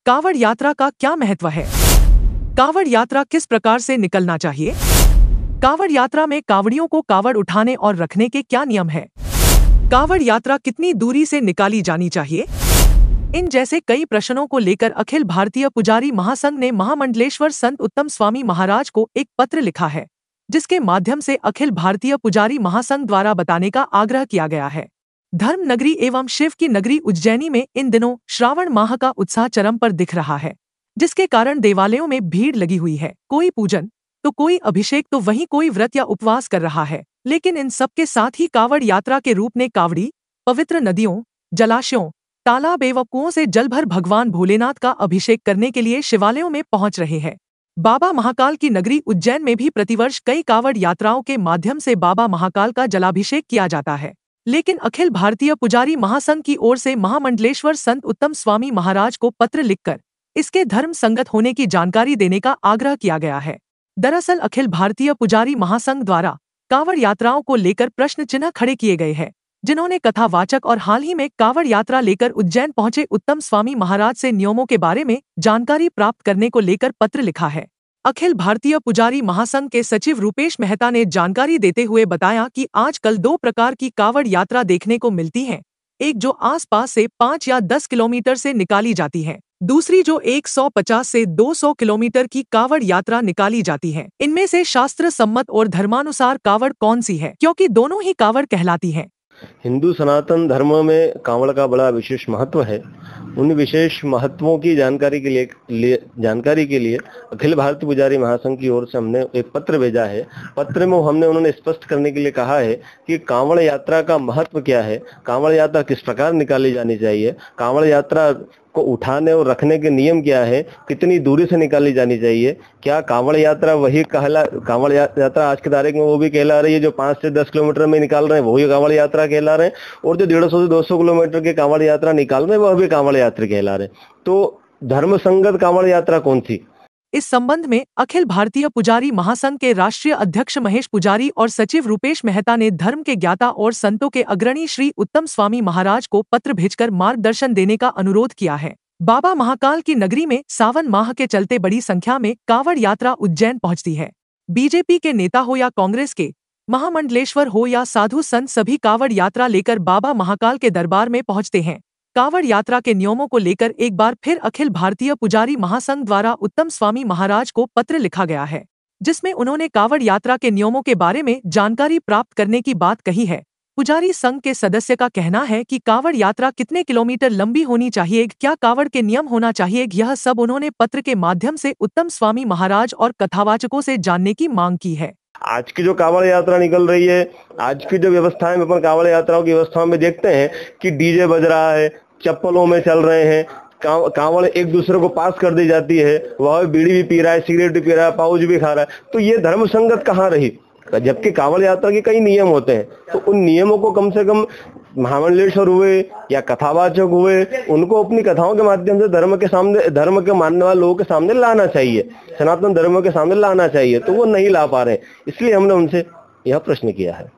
कावड़ यात्रा का क्या महत्व है? कावड़ यात्रा किस प्रकार से निकलना चाहिए? कावड़ यात्रा में कावड़ियों को कावड़ उठाने और रखने के क्या नियम है? कावड़ यात्रा कितनी दूरी से निकाली जानी चाहिए? इन जैसे कई प्रश्नों को लेकर अखिल भारतीय पुजारी महासंघ ने महामंडलेश्वर संत उत्तम स्वामी महाराज को एक पत्र लिखा है, जिसके माध्यम से अखिल भारतीय पुजारी महासंघ द्वारा बताने का आग्रह किया गया है। धर्म नगरी एवं शिव की नगरी उज्जैनी में इन दिनों श्रावण माह का उत्साह चरम पर दिख रहा है, जिसके कारण देवालयों में भीड़ लगी हुई है। कोई पूजन तो कोई अभिषेक तो वहीं कोई व्रत या उपवास कर रहा है। लेकिन इन सबके साथ ही कावड़ यात्रा के रूप में कावड़ी पवित्र नदियों, जलाशयों, तालाब एवं कुओं से जल भर भगवान भोलेनाथ का अभिषेक करने के लिए शिवालयों में पहुंच रहे हैं। बाबा महाकाल की नगरी उज्जैन में भी प्रतिवर्ष कई कावड़ यात्राओं के माध्यम से बाबा महाकाल का जलाभिषेक किया जाता है। लेकिन अखिल भारतीय पुजारी महासंघ की ओर से महामंडलेश्वर संत उत्तम स्वामी महाराज को पत्र लिखकर इसके धर्म संगत होने की जानकारी देने का आग्रह किया गया है। दरअसल अखिल भारतीय पुजारी महासंघ द्वारा कावड़ यात्राओं को लेकर प्रश्न चिन्ह खड़े किए गए हैं, जिन्होंने कथावाचक और हाल ही में कावड़ यात्रा लेकर उज्जैन पहुंचे उत्तम स्वामी महाराज से नियमों के बारे में जानकारी प्राप्त करने को लेकर पत्र लिखा है। अखिल भारतीय पुजारी महासंघ के सचिव रूपेश मेहता ने जानकारी देते हुए बताया कि आजकल दो प्रकार की कावड़ यात्रा देखने को मिलती है। एक जो आसपास से 5 या 10 किलोमीटर से निकाली जाती है, दूसरी जो 150 से 200 किलोमीटर की कावड़ यात्रा निकाली जाती है। इनमें से शास्त्र सम्मत और धर्मानुसार कावड़ कौन सी है, क्योंकि दोनों ही कावड़ कहलाती है। हिंदू सनातन धर्म में कांवड़ का बड़ा विशेष महत्व है। उन विशेष महत्वों की जानकारी के लिए अखिल भारतीय पुजारी महासंघ की ओर से हमने एक पत्र भेजा है। पत्र में उन्होंने स्पष्ट करने के लिए कहा है कि कांवड़ यात्रा का महत्व क्या है, कांवड़ यात्रा किस प्रकार निकाली जानी चाहिए, कांवड़ यात्रा को उठाने और रखने के नियम क्या है, कितनी दूरी से निकाली जानी चाहिए, क्या कांवड़ यात्रा कांवड़ यात्रा आज की तारीख में वो भी कहला रही है जो 5 से 10 किलोमीटर में निकाल रहे हैं, वही कांवड़ यात्रा कहला रहे हैं, और जो 150 से 200 किलोमीटर के कांवड़ यात्रा निकाल रहे हैं वह भी कांवड़ यात्रा कहला रहे हैं। तो धर्म संगत कांवड़ यात्रा कौन थी? इस संबंध में अखिल भारतीय पुजारी महासंघ के राष्ट्रीय अध्यक्ष महेश पुजारी और सचिव रूपेश मेहता ने धर्म के ज्ञाता और संतों के अग्रणी श्री उत्तम स्वामी महाराज को पत्र भेजकर मार्गदर्शन देने का अनुरोध किया है। बाबा महाकाल की नगरी में सावन माह के चलते बड़ी संख्या में कावड़ यात्रा उज्जैन पहुंचती है। बीजेपी के नेता हो या कांग्रेस के, महामंडलेश्वर हो या साधु संत, सभी कावड़ यात्रा लेकर बाबा महाकाल के दरबार में पहुंचते हैं। कावड़ यात्रा के नियमों को लेकर एक बार फिर अखिल भारतीय पुजारी महासंघ द्वारा उत्तम स्वामी महाराज को पत्र लिखा गया है, जिसमें उन्होंने कावड़ यात्रा के नियमों के बारे में जानकारी प्राप्त करने की बात कही है। पुजारी संघ के सदस्य का कहना है कि कावड़ यात्रा कितने किलोमीटर लंबी होनी चाहिए, क्या कावड़ के नियम होना चाहिए, यह सब उन्होंने पत्र के माध्यम से उत्तम स्वामी महाराज और कथावाचकों से जानने की मांग की है। आज की जो कांवड़ यात्रा निकल रही है, आज की जो व्यवस्थाएं अपन कांवड़ यात्राओं की व्यवस्थाओं में देखते हैं कि डीजे बज रहा है, चप्पलों में चल रहे हैं, कांवड़ एक दूसरे को पास कर दी जाती है, वह बीड़ी भी पी रहा है, सिगरेट भी पी रहा है, पाउच भी खा रहा है, तो ये धर्म संगत कहाँ रही? जबकि कांवड़ यात्रा के कई नियम होते हैं, तो उन नियमों को कम से कम महामंडलेश्वर हुए या कथावाचक हुए, उनको अपनी कथाओं के माध्यम से धर्म के मानने वाले लोगों के सामने लाना चाहिए, सनातन धर्म के सामने लाना चाहिए, तो वो नहीं ला पा रहे, इसलिए हमने उनसे यह प्रश्न किया है।